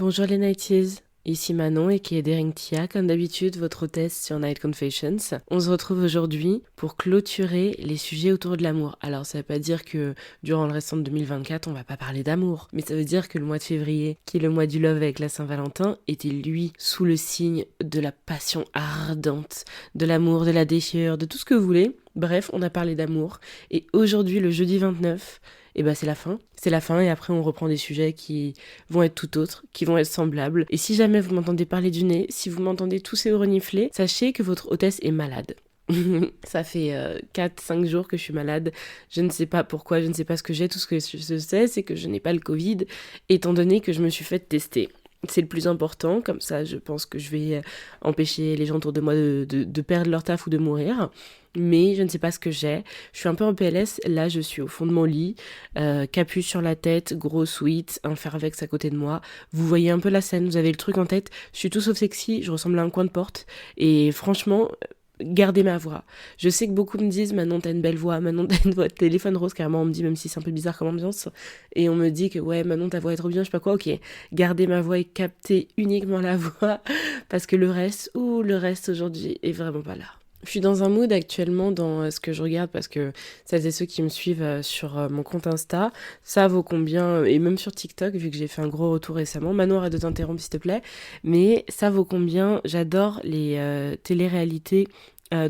Bonjour les Nighties, ici Manon et qui est Daring Tia, comme d'habitude votre hôtesse sur Night Confessions. On se retrouve aujourd'hui pour clôturer les sujets autour de l'amour. Alors ça veut pas dire que durant le restant de 2024 on va pas parler d'amour, mais ça veut dire que le mois de février, qui est le mois du love avec la Saint-Valentin, était lui sous le signe de la passion ardente, de l'amour, de la déchirure, de tout ce que vous voulez. Bref, on a parlé d'amour et aujourd'hui le jeudi 29, et c'est la fin. C'est la fin et après on reprend des sujets qui vont être tout autres, qui vont être semblables. Et si jamais vous m'entendez parler du nez, si vous m'entendez tousser ou renifler, sachez que votre hôtesse est malade. Ça fait 4-5 jours que je suis malade, je ne sais pas pourquoi, je ne sais pas ce que j'ai, tout ce que je sais c'est que je n'ai pas le Covid, étant donné que je me suis fait tester. C'est le plus important, comme ça je pense que je vais empêcher les gens autour de moi de perdre leur taf ou de mourir. Mais je ne sais pas ce que j'ai. Je suis un peu en PLS. Là, je suis au fond de mon lit, capuche sur la tête, gros sweat, un Fairvex à côté de moi. Vous voyez un peu la scène, vous avez le truc en tête. Je suis tout sauf sexy, je ressemble à un coin de porte. Et franchement, gardez ma voix. Je sais que beaucoup me disent Manon t'as une belle voix, Manon t'as une voix de téléphone rose, carrément on me dit, même si c'est un peu bizarre comme ambiance, et on me dit que ouais Manon ta voix est trop bien, je sais pas quoi, ok, gardez ma voix et captez uniquement la voix, parce que le reste aujourd'hui est vraiment pas là. Je suis dans un mood actuellement dans ce que je regarde parce que celles et ceux qui me suivent sur mon compte Insta savent ô combien, et même sur TikTok vu que j'ai fait un gros retour récemment, Manon arrête de t'interrompre s'il te plaît, mais savent ô combien j'adore les téléréalités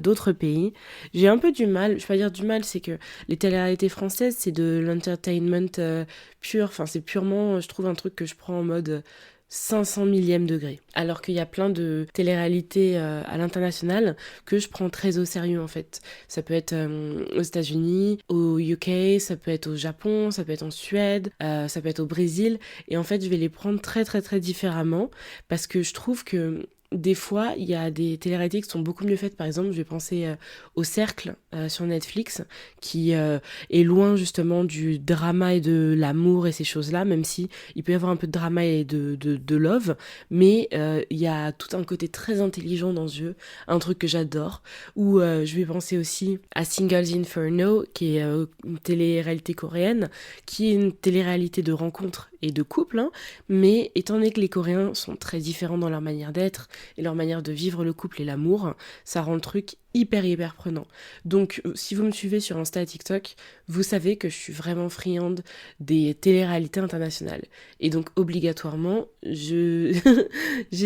d'autres pays. J'ai un peu du mal, je vais pas dire du mal, c'est que les téléréalités françaises c'est de l'entertainment pur, enfin c'est purement, je trouve un truc que je prends en mode 500 millième degré. Alors qu'il y a plein de téléréalités à l'international que je prends très au sérieux en fait. Ça peut être aux États-Unis, au UK, ça peut être au Japon, ça peut être en Suède, ça peut être au Brésil. Et en fait, je vais les prendre très très très différemment parce que je trouve que des fois, il y a des téléréalités qui sont beaucoup mieux faites. Par exemple, je vais penser au Cercle sur Netflix, qui est loin justement du drama et de l'amour et ces choses-là, même si il peut y avoir un peu de drama et de love, mais il y a tout un côté très intelligent dans ce jeu, un truc que j'adore. Ou je vais penser aussi à Singles Inferno, qui est une télé-réalité coréenne, qui est une télé-réalité de rencontre et de couple, hein, mais étant donné que les Coréens sont très différents dans leur manière d'être et leur manière de vivre le couple et l'amour, ça rend le truc hyper prenant. Donc si vous me suivez sur Insta et TikTok, vous savez que je suis vraiment friande des téléréalités internationales. Et donc obligatoirement, j'ai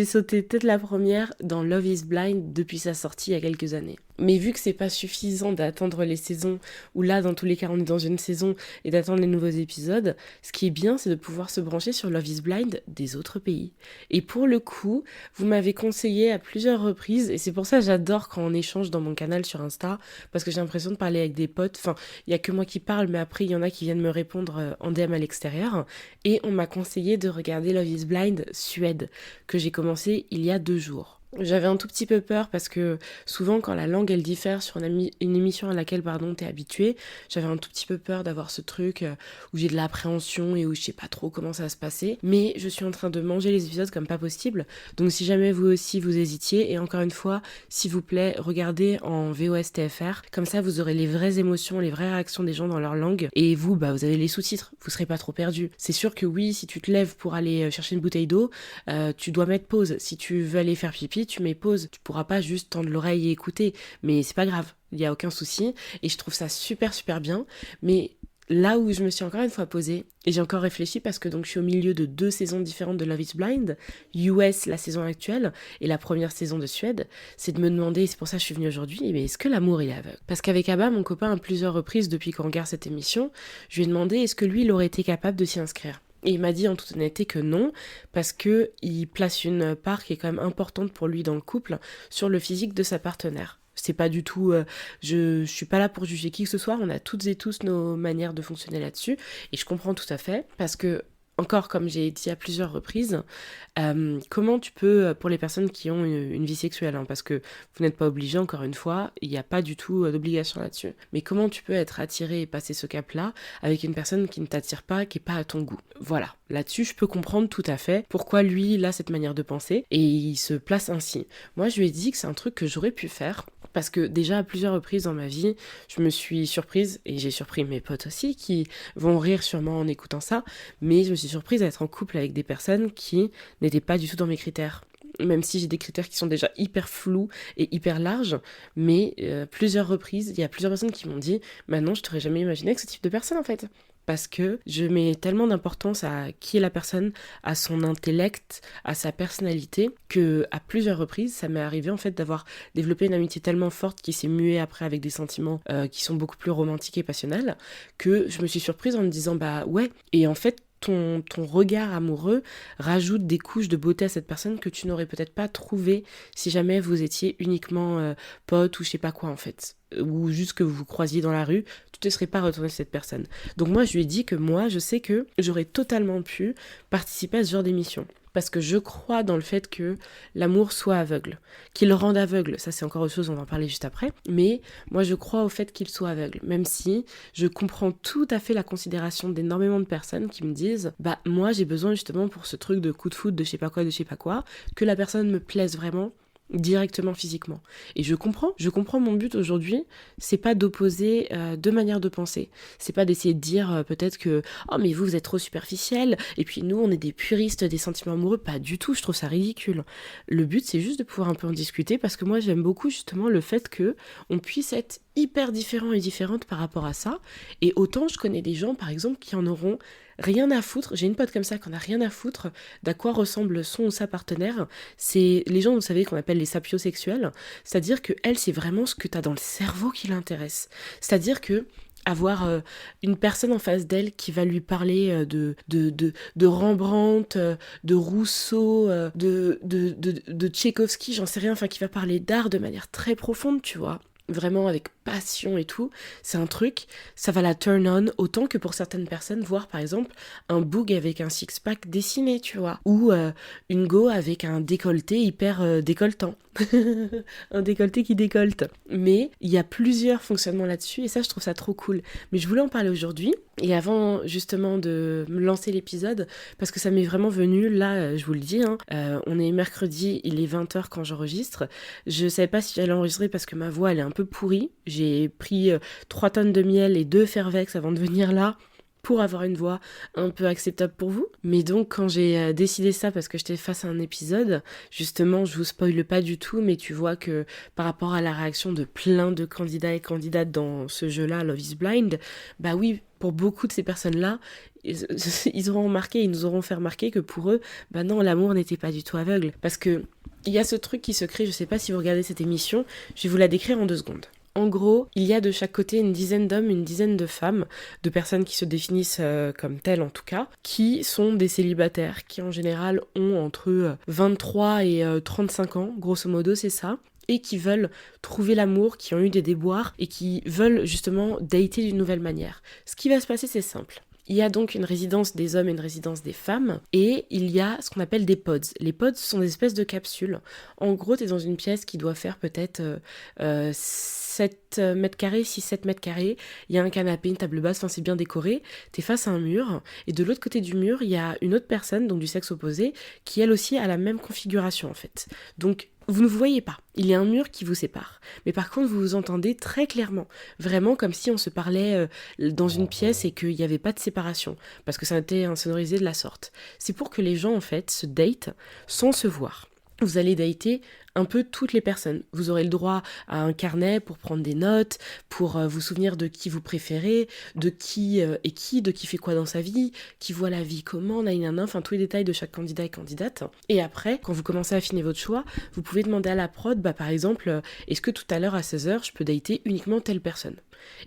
sauté peut-être la première dans Love is Blind depuis sa sortie il y a quelques années. Mais vu que c'est pas suffisant d'attendre les saisons, ou là dans tous les cas on est dans une saison, et d'attendre les nouveaux épisodes, ce qui est bien c'est de pouvoir se brancher sur Love is Blind des autres pays. Et pour le coup, vous m'avez conseillé à plusieurs reprises, et c'est pour ça que j'adore quand on échange dans mon canal sur Insta, parce que j'ai l'impression de parler avec des potes, enfin il y a que moi qui parle, mais après il y en a qui viennent me répondre en DM à l'extérieur, et on m'a conseillé de regarder Love is Blind Suède, que j'ai commencé il y a 2 jours. J'avais un tout petit peu peur parce que souvent quand la langue elle diffère sur une émission à laquelle t'es habitué, j'avais un tout petit peu peur d'avoir ce truc où j'ai de l'appréhension et où je sais pas trop comment ça va se passer, mais je suis en train de manger les épisodes comme pas possible, donc si jamais vous aussi vous hésitiez, et encore une fois s'il vous plaît regardez en VOSTFR, comme ça vous aurez les vraies émotions, les vraies réactions des gens dans leur langue, et vous vous avez les sous-titres, vous serez pas trop perdu. C'est sûr que oui, si tu te lèves pour aller chercher une bouteille d'eau, tu dois mettre pause, si tu veux aller faire pipi tu mets pause, tu pourras pas juste tendre l'oreille et écouter, mais c'est pas grave, il y a aucun souci, et je trouve ça super bien, mais là où je me suis encore une fois posée, et j'ai encore réfléchi parce que donc je suis au milieu de 2 saisons différentes de Love is Blind, US la saison actuelle et la première saison de Suède, c'est de me demander, et c'est pour ça que je suis venue aujourd'hui, mais est-ce que l'amour il est aveugle? Parce qu'avec Abba, mon copain, à plusieurs reprises depuis qu'on regarde cette émission, je lui ai demandé est-ce que lui il aurait été capable de s'y inscrire. Et il m'a dit en toute honnêteté que non, parce que il place une part qui est quand même importante pour lui dans le couple sur le physique de sa partenaire. C'est pas du tout, je suis pas là pour juger qui que ce soit, on a toutes et tous nos manières de fonctionner là-dessus, et je comprends tout à fait, parce que encore comme j'ai dit à plusieurs reprises, comment tu peux, pour les personnes qui ont une vie sexuelle, hein, parce que vous n'êtes pas obligé, encore une fois, il n'y a pas du tout d'obligation là-dessus, mais comment tu peux être attiré et passer ce cap-là avec une personne qui ne t'attire pas, qui n'est pas à ton goût. Voilà, là-dessus je peux comprendre tout à fait pourquoi lui il a cette manière de penser, et il se place ainsi. Moi je lui ai dit que c'est un truc que j'aurais pu faire, Parce que déjà à plusieurs reprises dans ma vie, je me suis surprise, et j'ai surpris mes potes aussi, qui vont rire sûrement en écoutant ça, mais je me suis surprise à être en couple avec des personnes qui n'étaient pas du tout dans mes critères. Même si j'ai des critères qui sont déjà hyper flous et hyper larges, mais plusieurs reprises, il y a plusieurs personnes qui m'ont dit « Maintenant, je t'aurais jamais imaginé avec ce type de personne en fait ». Parce que je mets tellement d'importance à qui est la personne, à son intellect, à sa personnalité, que à plusieurs reprises, ça m'est arrivé en fait d'avoir développé une amitié tellement forte qui s'est muée après avec des sentiments qui sont beaucoup plus romantiques et passionnels, que je me suis surprise en me disant bah ouais, et en fait ton regard amoureux rajoute des couches de beauté à cette personne que tu n'aurais peut-être pas trouvé si jamais vous étiez uniquement pote ou je sais pas quoi en fait, ou juste que vous vous croisiez dans la rue, tu ne serais pas retourné chez cette personne. Donc moi je lui ai dit que moi je sais que j'aurais totalement pu participer à ce genre d'émission. Parce que je crois dans le fait que l'amour soit aveugle. Qu'il le rende aveugle, ça c'est encore autre chose, on va en parler juste après. Mais moi je crois au fait qu'il soit aveugle. Même si je comprends tout à fait la considération d'énormément de personnes qui me disent bah moi j'ai besoin justement pour ce truc de coup de foudre, de je sais pas quoi, que la personne me plaise vraiment directement physiquement. Et je comprends mon but aujourd'hui, c'est pas d'opposer deux manières de penser. C'est pas d'essayer de dire peut-être que oh mais vous êtes trop superficiel et puis nous on est des puristes des sentiments amoureux, pas du tout, je trouve ça ridicule. Le but c'est juste de pouvoir un peu en discuter parce que moi j'aime beaucoup justement le fait que on puisse être hyper différents et différentes par rapport à ça, et autant je connais des gens par exemple qui en auront rien à foutre, j'ai une pote comme ça qui en a rien à foutre d'à quoi ressemble son ou sa partenaire. C'est les gens, vous savez, qu'on appelle les sapiosexuels, c'est-à-dire que elle, c'est vraiment ce que t'as dans le cerveau qui l'intéresse. C'est-à-dire que avoir une personne en face d'elle qui va lui parler de Rembrandt, de Rousseau, de Tchaïkovski, j'en sais rien, enfin qui va parler d'art de manière très profonde, tu vois, vraiment avec passion et tout, c'est un truc, ça va la turn on autant que pour certaines personnes voir par exemple un boug avec un six-pack dessiné, tu vois, ou une go avec un décolleté hyper décolletant. Un décolleté qui décolte. Mais il y a plusieurs fonctionnements là-dessus et ça je trouve ça trop cool. Mais je voulais en parler aujourd'hui et avant justement de me lancer l'épisode, parce que ça m'est vraiment venu là, je vous le dis, hein, on est mercredi, il est 20h quand j'enregistre. Je savais pas si j'allais enregistrer parce que ma voix elle est un peu pourrie. J'ai pris 3 tonnes de miel et 2 Fervex avant de venir là pour avoir une voix un peu acceptable pour vous. Mais donc quand j'ai décidé ça, parce que j'étais face à un épisode, justement je vous spoile pas du tout, mais tu vois que par rapport à la réaction de plein de candidats et candidates dans ce jeu-là, Love is Blind, bah oui, pour beaucoup de ces personnes-là, ils auront remarqué, ils nous auront fait remarquer que pour eux, bah non, l'amour n'était pas du tout aveugle. Parce que il y a ce truc qui se crée, je sais pas si vous regardez cette émission, je vais vous la décrire en 2 secondes. En gros, il y a de chaque côté une dizaine d'hommes, une dizaine de femmes, de personnes qui se définissent comme telles en tout cas, qui sont des célibataires, qui en général ont entre 23 et 35 ans, grosso modo c'est ça, et qui veulent trouver l'amour, qui ont eu des déboires, et qui veulent justement dater d'une nouvelle manière. Ce qui va se passer, c'est simple. Il y a donc une résidence des hommes et une résidence des femmes, et il y a ce qu'on appelle des pods. Les pods sont des espèces de capsules. En gros, t'es dans une pièce qui doit faire peut-être 7 mètres carrés, 6-7 mètres carrés. Il y a un canapé, une table basse, enfin c'est bien décoré. T'es face à un mur, et de l'autre côté du mur, il y a une autre personne, donc du sexe opposé, qui elle aussi a la même configuration en fait. Donc vous ne vous voyez pas, il y a un mur qui vous sépare. Mais par contre, vous vous entendez très clairement. Vraiment comme si on se parlait dans une pièce et qu'il n'y avait pas de séparation. Parce que ça a été insonorisé de la sorte. C'est pour que les gens, en fait, se datent sans se voir. Vous allez dater un peu toutes les personnes. Vous aurez le droit à un carnet pour prendre des notes, pour vous souvenir de qui vous préférez, de qui est qui, de qui fait quoi dans sa vie, qui voit la vie comment, nanana, enfin tous les détails de chaque candidat et candidate. Et après, quand vous commencez à affiner votre choix, vous pouvez demander à la prod, bah par exemple, est-ce que tout à l'heure à 16h, je peux dater uniquement telle personne ?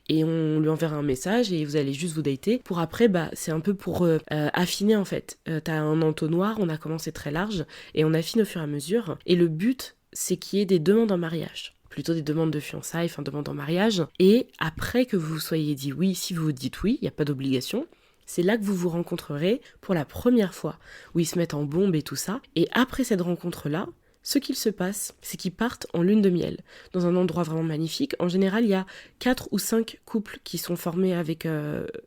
Et on lui enverra un message et vous allez juste vous dater. Pour après, bah c'est un peu pour affiner en fait. T'as un entonnoir, on a commencé très large et on affine au fur et à mesure. Et le but, c'est qu'il y ait des demandes en mariage. Plutôt des demandes de fiançailles, enfin demandes en mariage. Et après que vous vous soyez dit oui, si vous vous dites oui, il n'y a pas d'obligation, c'est là que vous vous rencontrerez pour la première fois, où ils se mettent en bombe et tout ça. Et après cette rencontre-là, ce qu'il se passe, c'est qu'ils partent en lune de miel, dans un endroit vraiment magnifique. En général, il y a 4 ou 5 couples qui sont formés avec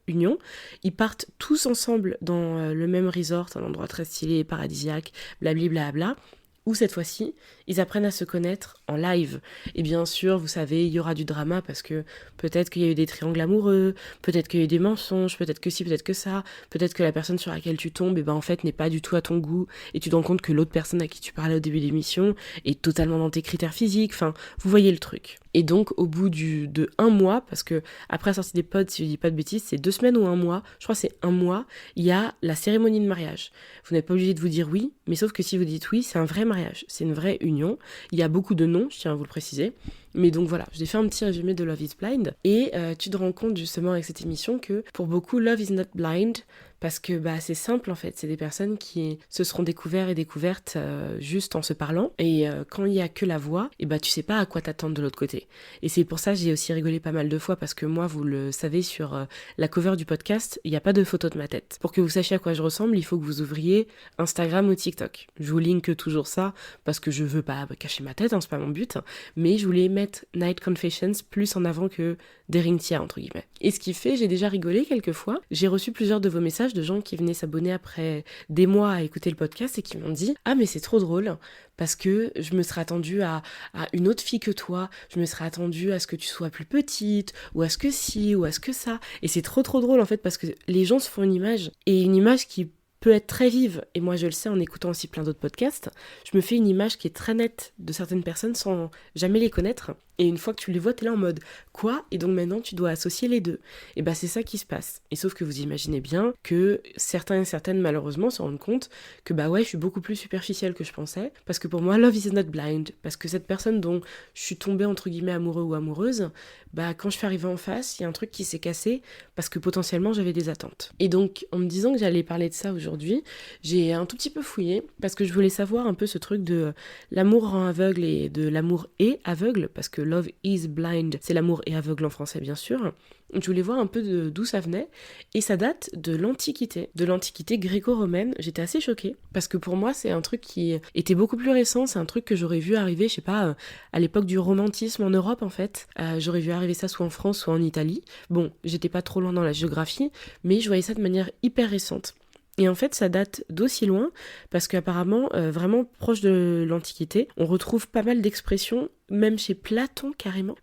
union. Ils partent tous ensemble dans le même resort, un endroit très stylé, paradisiaque, blablabla. où cette fois-ci, ils apprennent à se connaître en live. Et bien sûr, vous savez, il y aura du drama parce que peut-être qu'il y a eu des triangles amoureux, peut-être qu'il y a eu des mensonges, peut-être que ci, peut-être que ça, peut-être que la personne sur laquelle tu tombes, en fait, n'est pas du tout à ton goût, et tu te rends compte que l'autre personne à qui tu parlais au début de l'émission est totalement dans tes critères physiques, enfin, vous voyez le truc. Et donc, au bout de 1 mois, parce que après la sortie des pods, si je dis pas de bêtises, c'est 2 semaines ou 1 mois, je crois que c'est 1 mois, il y a la cérémonie de mariage. Vous n'êtes pas obligé de vous dire oui, mais sauf que si vous dites oui, c'est un vrai mariage, c'est une vraie union. Il y a beaucoup de noms, je tiens à vous le préciser. Mais donc voilà, j'ai fait un petit résumé de Love is Blind. Et tu te rends compte justement avec cette émission que pour beaucoup, Love is not blind. Parce que c'est simple en fait, c'est des personnes qui se seront découverts et découvertes juste en se parlant. Et quand il y a que la voix, tu sais pas à quoi t'attendre de l'autre côté. Et c'est pour ça que j'ai aussi rigolé pas mal de fois parce que moi, vous le savez, sur la cover du podcast, il n'y a pas de photo de ma tête. Pour que vous sachiez à quoi je ressemble, il faut que vous ouvriez Instagram ou TikTok. Je vous link toujours ça parce que je veux pas cacher ma tête, c'est pas mon but. Mais je voulais mettre Night Confessions plus en avant que Daring Tia, entre guillemets. Et ce qui fait, j'ai déjà rigolé quelques fois. J'ai reçu plusieurs de vos messages de gens qui venaient s'abonner après des mois à écouter le podcast et qui m'ont dit « Ah mais c'est trop drôle parce que je me serais attendue à une autre fille que toi, je me serais attendue à ce que tu sois plus petite, ou à ce que ci, ou à ce que ça. » Et c'est trop drôle en fait parce que les gens se font une image, et une image qui peut être très vive, et moi je le sais en écoutant aussi plein d'autres podcasts, je me fais une image qui est très nette de certaines personnes sans jamais les connaître, et une fois que tu les vois, t'es là en mode « Quoi ?» Et donc maintenant tu dois associer les deux. Et c'est ça qui se passe. Et sauf que vous imaginez bien que certains et certaines malheureusement se rendent compte que je suis beaucoup plus superficielle que je pensais, parce que pour moi love is not blind, parce que cette personne dont je suis tombée entre guillemets amoureux ou amoureuse, quand je suis arrivée en face, il y a un truc qui s'est cassé, parce que potentiellement j'avais des attentes. Et donc en me disant que j'allais parler de ça aujourd'hui, j'ai un tout petit peu fouillé, parce que je voulais savoir un peu ce truc de l'amour rend aveugle et de l'amour est aveugle, parce que love is blind, c'est l'amour est aveugle en français bien sûr. Je voulais voir un peu d'où ça venait, et ça date de l'Antiquité gréco-romaine. J'étais assez choquée, parce que pour moi c'est un truc qui était beaucoup plus récent, c'est un truc que j'aurais vu arriver, je sais pas, à l'époque du romantisme en Europe en fait. J'aurais vu arriver ça soit en France, soit en Italie. Bon, j'étais pas trop loin dans la géographie, mais je voyais ça de manière hyper récente. Et en fait, ça date d'aussi loin, parce qu'apparemment, vraiment proche de l'Antiquité, on retrouve pas mal d'expressions, même chez Platon carrément,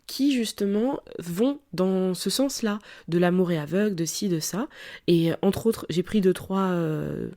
qui justement vont dans ce sens-là, de l'amour est aveugle, de ci, de ça. Et entre autres, j'ai pris 2-3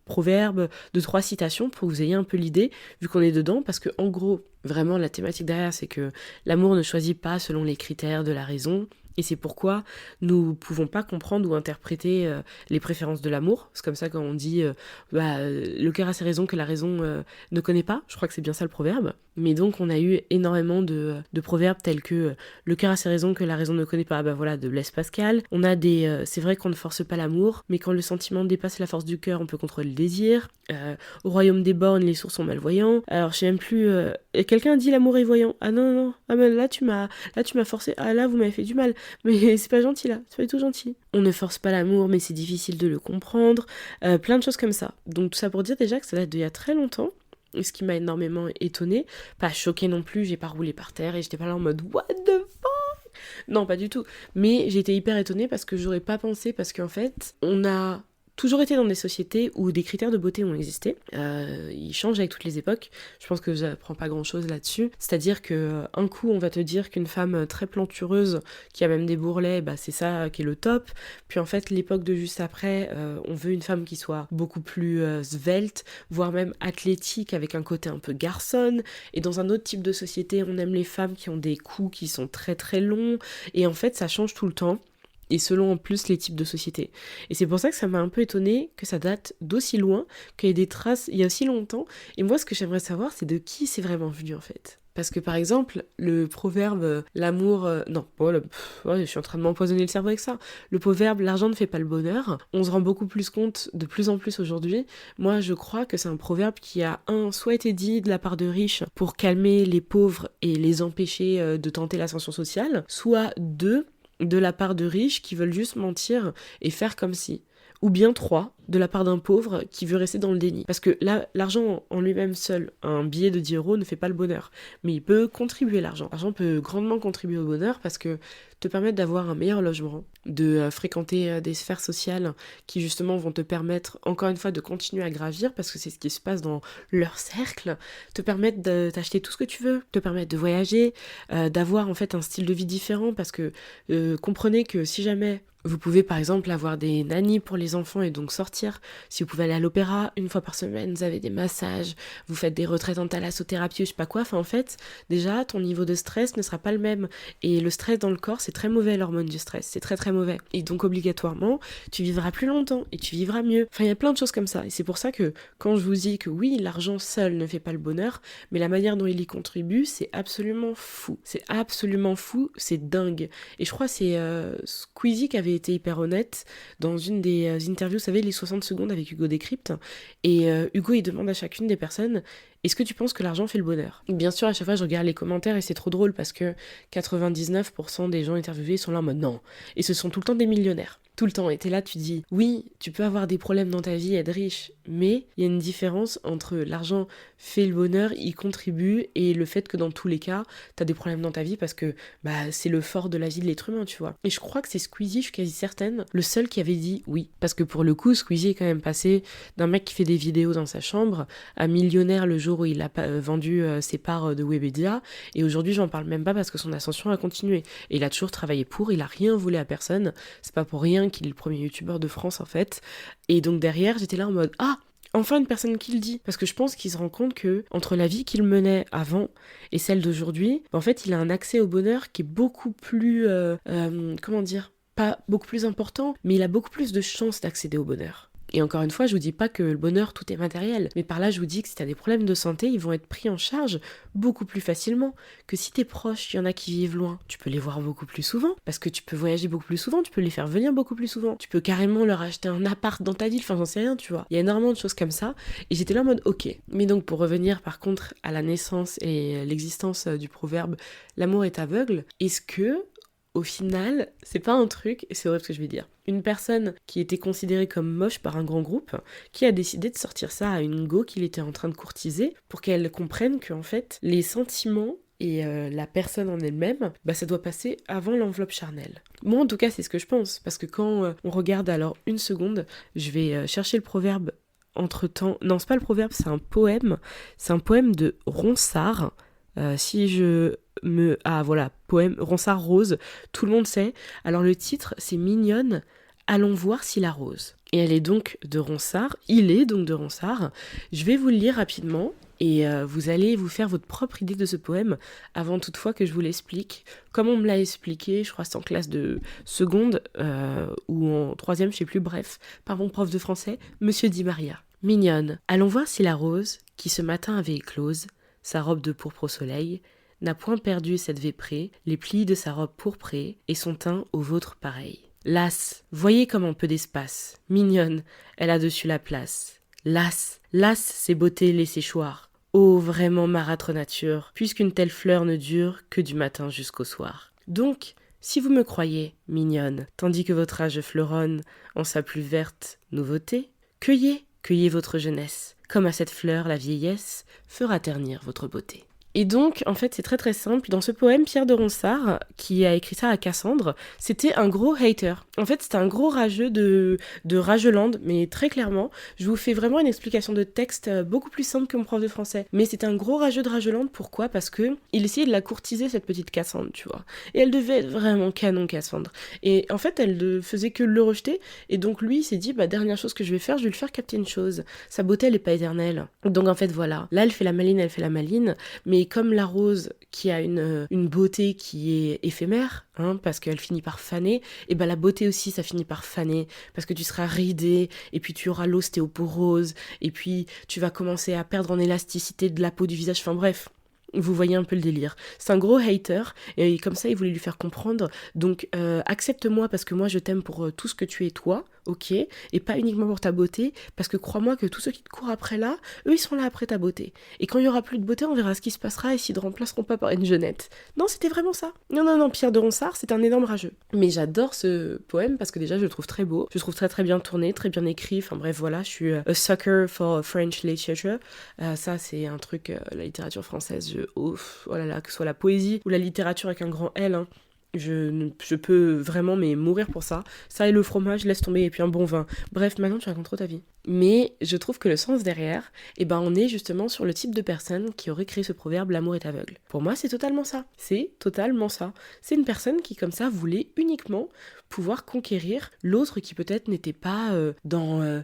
proverbes, 2-3 citations pour que vous ayez un peu l'idée, vu qu'on est dedans, parce que en gros, vraiment la thématique derrière, c'est que l'amour ne choisit pas selon les critères de la raison. Et c'est pourquoi nous ne pouvons pas comprendre ou interpréter les préférences de l'amour. C'est comme ça quand on dit le cœur a ses raisons que la raison ne connaît pas. Je crois que c'est bien ça le proverbe. Mais donc on a eu énormément de proverbes tels que le cœur a ses raisons que la raison ne connaît pas. De Blaise Pascal. On a c'est vrai qu'on ne force pas l'amour, mais quand le sentiment dépasse la force du cœur, on peut contrôler le désir. Au royaume des bornes, les sourds sont malvoyants. Alors je sais même plus. Quelqu'un a dit l'amour est voyant. Ah non. Ah mais là tu m'as forcé. Ah là vous m'avez fait du mal. Mais c'est pas gentil là, c'est pas du tout gentil. On ne force pas l'amour, mais c'est difficile de le comprendre. Plein de choses comme ça. Donc tout ça pour dire déjà que ça date d'il y a très longtemps. Et ce qui m'a énormément étonnée, pas choquée non plus, j'ai pas roulé par terre et j'étais pas là en mode what the fuck. Non, pas du tout. Mais j'ai été hyper étonnée parce que j'aurais pas pensé, parce qu'en fait, on a toujours été dans des sociétés où des critères de beauté ont existé. Ils changent avec toutes les époques. Je pense que j'apprends pas grand-chose là-dessus. C'est-à-dire que un coup, on va te dire qu'une femme très plantureuse, qui a même des bourrelets, c'est ça qui est le top. Puis en fait, l'époque de juste après, on veut une femme qui soit beaucoup plus svelte, voire même athlétique, avec un côté un peu garçonne. Et dans un autre type de société, on aime les femmes qui ont des cous qui sont très très longs. Et en fait, ça change tout le temps. Et selon en plus les types de sociétés. Et c'est pour ça que ça m'a un peu étonnée que ça date d'aussi loin, qu'il y ait des traces il y a aussi longtemps. Et moi, ce que j'aimerais savoir, c'est de qui c'est vraiment venu en fait. Parce que par exemple, le proverbe l'amour... je suis en train de m'empoisonner le cerveau avec ça. Le proverbe l'argent ne fait pas le bonheur. On se rend beaucoup plus compte de plus en plus aujourd'hui. Moi, je crois que c'est un proverbe qui a soit été dit de la part de riches pour calmer les pauvres et les empêcher de tenter l'ascension sociale, soit de la part de riches qui veulent juste mentir et faire comme si. Ou bien 3, de la part d'un pauvre qui veut rester dans le déni. Parce que là, l'argent en lui-même seul, un billet de 10 € ne fait pas le bonheur. Mais il peut contribuer l'argent. L'argent peut grandement contribuer au bonheur parce que te permettre d'avoir un meilleur logement, de fréquenter des sphères sociales qui justement vont te permettre, encore une fois, de continuer à gravir parce que c'est ce qui se passe dans leur cercle, te permettre de t'acheter tout ce que tu veux, te permettre de voyager, d'avoir en fait un style de vie différent parce que comprenez que si jamais vous pouvez par exemple avoir des nannies pour les enfants et donc sortir. Si vous pouvez aller à l'opéra une fois par semaine, vous avez des massages, vous faites des retraites en thalassothérapie ou je sais pas quoi. Enfin en fait, déjà ton niveau de stress ne sera pas le même. Et le stress dans le corps, c'est très mauvais, l'hormone du stress. C'est très très mauvais. Et donc obligatoirement, tu vivras plus longtemps et tu vivras mieux. Enfin il y a plein de choses comme ça. Et c'est pour ça que quand je vous dis que oui, l'argent seul ne fait pas le bonheur, mais la manière dont il y contribue, c'est absolument fou. C'est absolument fou, c'est dingue. Et je crois que c'est Squeezie qui avait été hyper honnête dans une des interviews, vous savez, les 60 secondes avec Hugo Décrypte. Et Hugo, il demande à chacune des personnes, est-ce que tu penses que l'argent fait le bonheur ? Bien sûr, à chaque fois, je regarde les commentaires et c'est trop drôle parce que 99% des gens interviewés sont là en mode non. Et ce sont tout le temps des millionnaires. Tout le temps. Et t'es là, tu dis, oui, tu peux avoir des problèmes dans ta vie, être riche, mais il y a une différence entre l'argent fait le bonheur, il contribue, et le fait que dans tous les cas, t'as des problèmes dans ta vie parce que c'est le fort de la vie de l'être humain, tu vois. Et je crois que c'est Squeezie, je suis quasi certaine, le seul qui avait dit oui. Parce que pour le coup, Squeezie est quand même passé d'un mec qui fait des vidéos dans sa chambre à millionnaire le jour où il a vendu ses parts de Webedia, et aujourd'hui, j'en parle même pas parce que son ascension a continué. Et il a toujours travaillé pour, il a rien volé à personne, c'est pas pour rien qu'il est le premier youtubeur de France en fait. Et donc derrière, j'étais là en mode ah, enfin une personne qui le dit. Parce que je pense qu'il se rend compte que entre la vie qu'il menait avant et celle d'aujourd'hui, en fait, il a un accès au bonheur qui est beaucoup plus, comment dire, pas beaucoup plus important, mais il a beaucoup plus de chances d'accéder au bonheur. Et encore une fois, je vous dis pas que le bonheur, tout est matériel. Mais par là, je vous dis que si t'as des problèmes de santé, ils vont être pris en charge beaucoup plus facilement. Que si tes proches, il y en a qui vivent loin, tu peux les voir beaucoup plus souvent. Parce que tu peux voyager beaucoup plus souvent, tu peux les faire venir beaucoup plus souvent. Tu peux carrément leur acheter un appart dans ta ville, enfin j'en sais rien, tu vois. Il y a énormément de choses comme ça. Et j'étais là en mode ok. Mais donc pour revenir par contre à la naissance et l'existence du proverbe « l'amour est aveugle », est-ce que au final, c'est pas un truc, et c'est vrai ce que je vais dire. Une personne qui était considérée comme moche par un grand groupe, qui a décidé de sortir ça à une go qu'il était en train de courtiser, pour qu'elle comprenne qu'en fait, les sentiments et la personne en elle-même, ça doit passer avant l'enveloppe charnelle. Moi, en tout cas, c'est ce que je pense, parce que quand on regarde, alors une seconde, je vais chercher le proverbe entre-temps. Non, c'est pas le proverbe, c'est un poème. C'est un poème de Ronsard. Poème Ronsard Rose, tout le monde sait. Alors le titre, c'est Mignonne, allons voir si la rose. Et elle est donc de Ronsard, il est donc de Ronsard. Je vais vous le lire rapidement et vous allez vous faire votre propre idée de ce poème avant toutefois que je vous l'explique. Comme on me l'a expliqué, je crois que c'est en classe de seconde ou en troisième, je sais plus, bref, par mon prof de français, Monsieur Di Maria. Mignonne, allons voir si la rose, qui ce matin avait éclose, sa robe de pourpre au soleil, n'a point perdu cette véprée, les plis de sa robe pourprée, et son teint au vôtre pareil. Lasse, voyez comme en peu d'espace, mignonne, elle a dessus la place. Lasse, ses beautés les séchoirs. Oh, vraiment marâtre nature, puisqu'une telle fleur ne dure que du matin jusqu'au soir. Donc, si vous me croyez, mignonne, tandis que votre âge fleuronne en sa plus verte nouveauté, cueillez votre jeunesse, comme à cette fleur la vieillesse fera ternir votre beauté. Et donc, en fait, c'est très très simple. Dans ce poème, Pierre de Ronsard, qui a écrit ça à Cassandre, c'était un gros hater. En fait, c'était un gros rageux de Rageland, mais très clairement, je vous fais vraiment une explication de texte beaucoup plus simple que mon prof de français. Mais c'était un gros rageux de Rageland, pourquoi ? Parce que il essayait de la courtiser, cette petite Cassandre, tu vois. Et elle devait être vraiment canon, Cassandre. Et en fait, elle ne faisait que le rejeter, et donc lui, il s'est dit, dernière chose que je vais le faire capter une chose. Sa beauté, elle est pas éternelle. Donc en fait, voilà. Là, elle fait la maline, mais comme la rose qui a une beauté qui est éphémère, parce qu'elle finit par faner, et la beauté aussi ça finit par faner, parce que tu seras ridé, et puis tu auras l'ostéoporose, et puis tu vas commencer à perdre en élasticité de la peau du visage, enfin bref. Vous voyez un peu le délire. C'est un gros hater, et comme ça, il voulait lui faire comprendre. Donc, accepte-moi parce que moi, je t'aime pour tout ce que tu es toi. ok, et pas uniquement pour ta beauté, parce que crois-moi que tous ceux qui te courent après là, eux ils sont là après ta beauté. Et quand il y aura plus de beauté, on verra ce qui se passera et s'ils ne remplaceront pas par une jeunette. Non, c'était vraiment ça. Non, Pierre de Ronsard, c'est un énorme rageux. Mais j'adore ce poème parce que déjà je le trouve très beau, je le trouve très bien tourné, très bien écrit, enfin bref voilà, je suis a sucker for French literature. Ça c'est un truc, la littérature française, oh là là, que ce soit la poésie ou la littérature avec un grand L, hein. Je peux vraiment mourir pour ça. Ça et le fromage, laisse tomber, et puis un bon vin. Bref, maintenant tu racontes trop ta vie. Mais je trouve que le sens derrière, on est justement sur le type de personne qui aurait créé ce proverbe « l'amour est aveugle ». Pour moi, c'est totalement ça. C'est totalement ça. C'est une personne qui, comme ça, voulait uniquement pouvoir conquérir l'autre qui peut-être n'était pas dans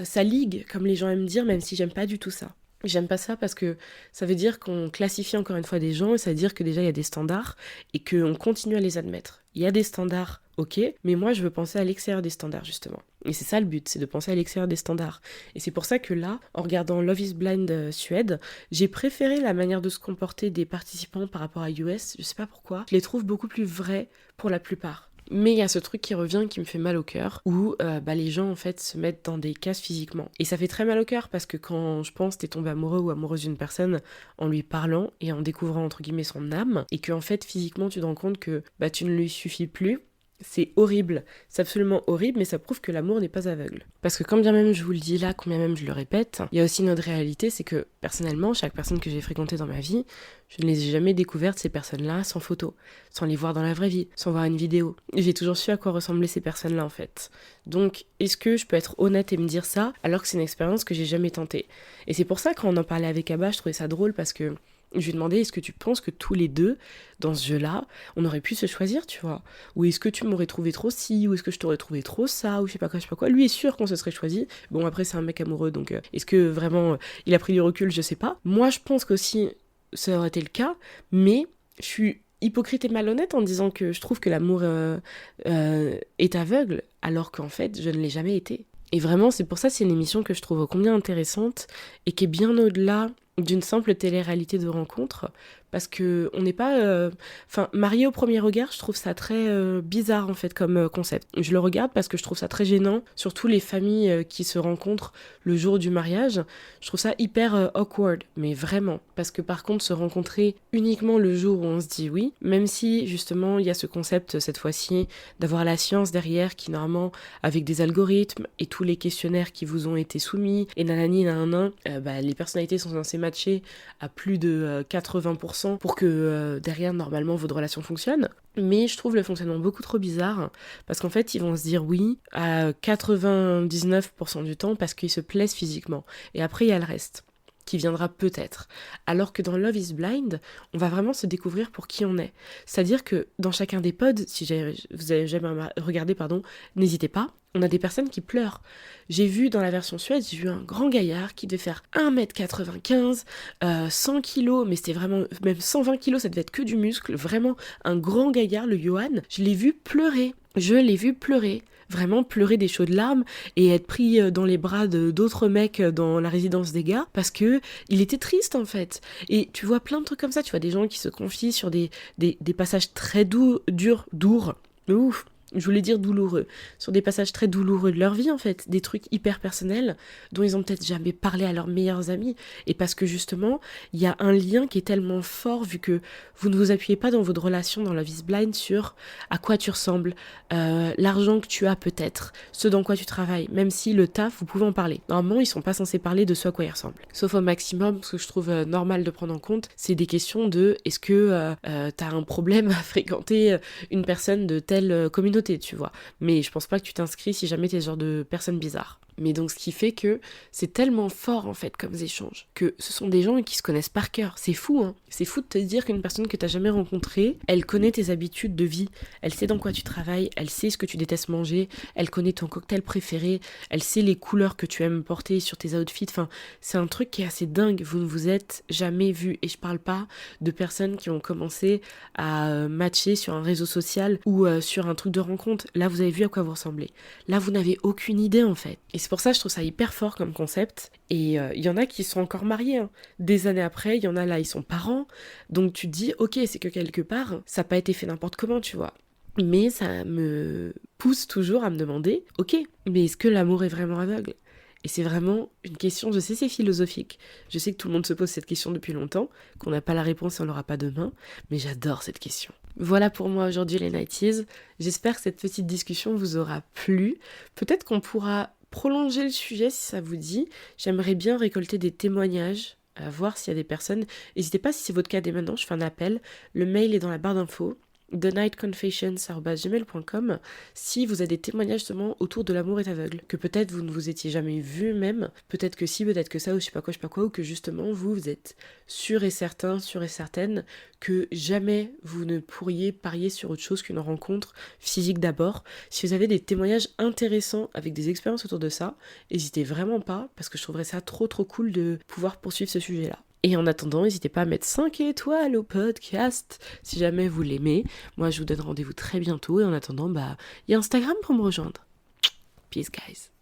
sa ligue, comme les gens aiment dire, même si j'aime pas du tout ça. J'aime pas ça parce que ça veut dire qu'on classifie encore une fois des gens et ça veut dire que déjà il y a des standards et qu'on continue à les admettre. Il y a des standards, ok, mais moi je veux penser à l'extérieur des standards justement. Et c'est ça le but, c'est de penser à l'extérieur des standards. Et c'est pour ça que là, en regardant Love is Blind Suède, j'ai préféré la manière de se comporter des participants par rapport à US, je sais pas pourquoi. Je les trouve beaucoup plus vrais pour la plupart. Mais il y a ce truc qui revient qui me fait mal au cœur, où les gens en fait se mettent dans des cases physiquement. Et ça fait très mal au cœur parce que quand je pense t'es tombé amoureux ou amoureuse d'une personne en lui parlant et en découvrant entre guillemets son âme, et que en fait physiquement tu te rends compte que tu ne lui suffis plus, c'est horrible, c'est absolument horrible, mais ça prouve que l'amour n'est pas aveugle. Parce que quand bien même je vous le dis là, quand bien même je le répète, il y a aussi une autre réalité, c'est que personnellement, chaque personne que j'ai fréquentée dans ma vie, je ne les ai jamais découvertes ces personnes-là sans photo, sans les voir dans la vraie vie, sans voir une vidéo. J'ai toujours su à quoi ressemblaient ces personnes-là en fait. Donc, est-ce que je peux être honnête et me dire ça, alors que c'est une expérience que j'ai jamais tentée? Et c'est pour ça quand on en parlait avec Abba, je trouvais ça drôle parce que je lui ai demandé, est-ce que tu penses que tous les deux, dans ce jeu-là, on aurait pu se choisir, tu vois? Ou est-ce que tu m'aurais trouvé trop ci, ou est-ce que je t'aurais trouvé trop ça, ou je sais pas quoi. Lui est sûr qu'on se serait choisi. Bon, après, c'est un mec amoureux, donc est-ce que vraiment il a pris du recul? Je sais pas. Moi, je pense qu'aussi, ça aurait été le cas, mais je suis hypocrite et malhonnête en disant que je trouve que l'amour est aveugle, alors qu'en fait, je ne l'ai jamais été. Et vraiment, c'est pour ça que c'est une émission que je trouve combien intéressante et qui est bien au-delà d'une simple télé-réalité de rencontre, parce que on n'est pas... marié au premier regard, je trouve ça très bizarre en fait comme concept. Je le regarde parce que je trouve ça très gênant, surtout les familles qui se rencontrent le jour du mariage. Je trouve ça hyper awkward, mais vraiment. Parce que par contre, se rencontrer uniquement le jour où on se dit oui, même si justement il y a ce concept cette fois-ci d'avoir la science derrière qui normalement, avec des algorithmes et tous les questionnaires qui vous ont été soumis, et nanani nanana, les personnalités sont censées matcher à plus de 80% pour que derrière, normalement, votre relation fonctionne. Mais je trouve le fonctionnement beaucoup trop bizarre, parce qu'en fait, ils vont se dire oui à 99% du temps parce qu'ils se plaisent physiquement. Et après, il y a le reste qui viendra peut-être. Alors que dans Love is Blind, on va vraiment se découvrir pour qui on est. C'est-à-dire que dans chacun des pods, si vous avez jamais regardé, n'hésitez pas, on a des personnes qui pleurent. J'ai vu dans la version suède, j'ai vu un grand gaillard qui devait faire 1m95, 100 kilos, mais c'était vraiment, même 120 kilos, ça devait être que du muscle, vraiment un grand gaillard, le Johan, je l'ai vu pleurer. Vraiment pleurer des chaudes larmes et être pris dans les bras d'autres mecs dans la résidence des gars parce que il était triste en fait. Et tu vois plein de trucs comme ça, tu vois des gens qui se confient sur des passages très durs, ouf, je voulais dire douloureux, sur des passages très douloureux de leur vie en fait, des trucs hyper personnels dont ils ont peut-être jamais parlé à leurs meilleurs amis, et parce que justement il y a un lien qui est tellement fort vu que vous ne vous appuyez pas dans votre relation dans Love is Blind sur à quoi tu ressembles, l'argent que tu as peut-être, ce dans quoi tu travailles, même si le taf vous pouvez en parler. Normalement ils sont pas censés parler de ce à quoi ils ressemblent, sauf au maximum. Ce que je trouve normal de prendre en compte, c'est des questions de est-ce que t'as un problème à fréquenter une personne de telle communauté, tu vois. Mais je pense pas que tu t'inscris si jamais t'es ce genre de personne bizarre. Mais donc ce qui fait que c'est tellement fort en fait comme échanges, que ce sont des gens qui se connaissent par cœur. C'est fou, hein. C'est fou de te dire qu'une personne que t'as jamais rencontrée, elle connaît tes habitudes de vie, elle sait dans quoi tu travailles, elle sait ce que tu détestes manger, elle connaît ton cocktail préféré, elle sait les couleurs que tu aimes porter sur tes outfits. Enfin, c'est un truc qui est assez dingue. Vous ne vous êtes jamais vus. Et je parle pas de personnes qui ont commencé à matcher sur un réseau social ou sur un truc de rencontre. Là, vous avez vu à quoi vous ressemblez. Là, vous n'avez aucune idée en fait. Et c'est pour ça que je trouve ça hyper fort comme concept. Et il y en a qui sont encore mariés, hein. Des années après, il y en a là, ils sont parents. Donc tu te dis, ok, c'est que quelque part, ça n'a pas été fait n'importe comment, tu vois. Mais ça me pousse toujours à me demander, ok, mais est-ce que l'amour est vraiment aveugle ? Et c'est vraiment une question, je sais c'est philosophique, je sais que tout le monde se pose cette question depuis longtemps, qu'on n'a pas la réponse et on l'aura pas demain, mais j'adore cette question. Voilà pour moi aujourd'hui les Nighties, j'espère que cette petite discussion vous aura plu, peut-être qu'on pourra prolonger le sujet si ça vous dit, j'aimerais bien récolter des témoignages, voir s'il y a des personnes, n'hésitez pas si c'est votre cas dès maintenant, je fais un appel, le mail est dans la barre d'infos, thenightconfessions@gmail.com si vous avez des témoignages justement autour de l'amour est aveugle, que peut-être vous ne vous étiez jamais vu même, peut-être que si, peut-être que ça, ou je sais pas quoi, ou que justement vous êtes sûr et certaine que jamais vous ne pourriez parier sur autre chose qu'une rencontre physique d'abord. Si vous avez des témoignages intéressants avec des expériences autour de ça, n'hésitez vraiment pas, parce que je trouverais ça trop cool de pouvoir poursuivre ce sujet-là. Et en attendant, n'hésitez pas à mettre 5 étoiles au podcast si jamais vous l'aimez. Moi, je vous donne rendez-vous très bientôt. Et en attendant, il y a Instagram pour me rejoindre. Peace, guys.